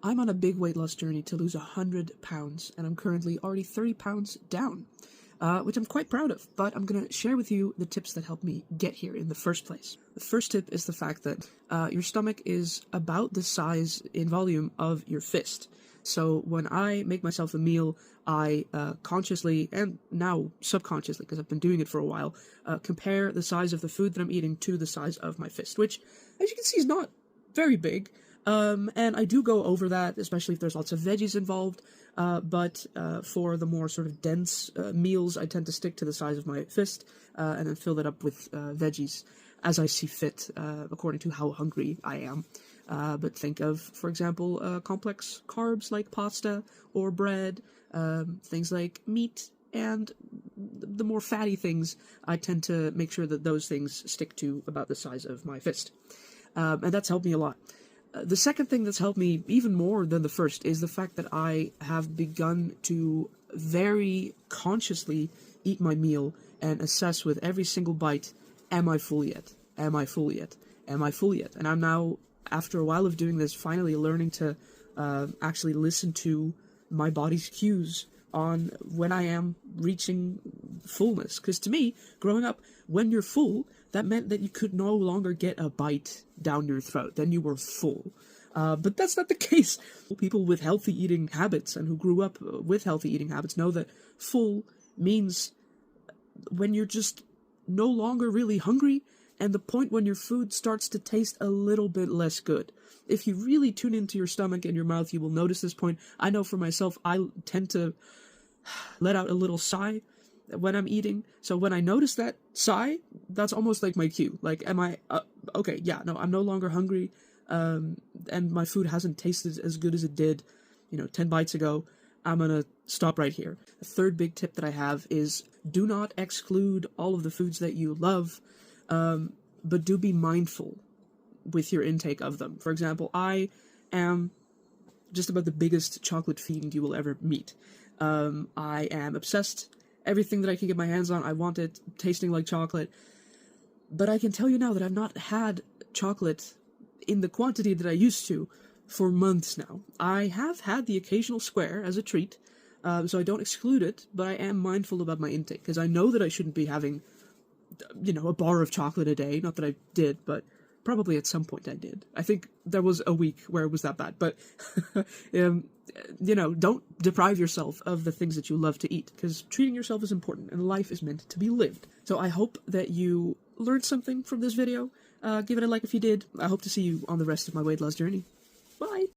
I'm on a big weight loss journey to lose 100 pounds, and I'm currently already 30 pounds down, which I'm quite proud of, but I'm going to share with you the tips that helped me get here in the first place. The first tip is the fact that your stomach is about the size in volume of your fist. So when I make myself a meal, I consciously, and now subconsciously, because I've been doing it for a while, compare the size of the food that I'm eating to the size of my fist, which, as you can see, is not very big. And I do go over that, especially if there's lots of veggies involved, but for the more sort of dense meals, I tend to stick to the size of my fist, and then fill that up with veggies as I see fit, according to how hungry I am. But think of, for example, complex carbs like pasta or bread, things like meat, and the more fatty things, I tend to make sure that those things stick to about the size of my fist. And that's helped me a lot. The second thing that's helped me even more than the first is the fact that I have begun to very consciously eat my meal and assess with every single bite, am I full yet? Am I full yet? Am I full yet? And I'm now, after a while of doing this, finally learning to actually listen to my body's cues on when I am reaching fullness. Because to me, growing up, when you're full, that meant that you could no longer get a bite down your throat. Then you were full. But that's not the case. People with healthy eating habits and who grew up with healthy eating habits know that full means when you're just no longer really hungry, and the point when your food starts to taste a little bit less good. If you really tune into your stomach and your mouth, you will notice this point. I know for myself, I tend to let out a little sigh when I'm eating. So when I notice that sigh, that's almost like my cue. Like, am I, okay, yeah, no, I'm no longer hungry, and my food hasn't tasted as good as it did, 10 bites ago. I'm gonna stop right here. The third big tip that I have is do not exclude all of the foods that you love, but do be mindful with your intake of them. For example, I am just about the biggest chocolate fiend you will ever meet. I am obsessed. Everything that I can get my hands on, I want it tasting like chocolate. But I can tell you now that I've not had chocolate in the quantity that I used to for months now. I have had the occasional square as a treat, so I don't exclude it, but I am mindful about my intake, because I know that I shouldn't be having, a bar of chocolate a day. Not that I did, but probably at some point I did. I think there was a week where it was that bad, but, don't deprive yourself of the things that you love to eat, because treating yourself is important, and life is meant to be lived. So I hope that you learned something from this video. Give it a like if you did. I hope to see you on the rest of my weight loss journey. Bye!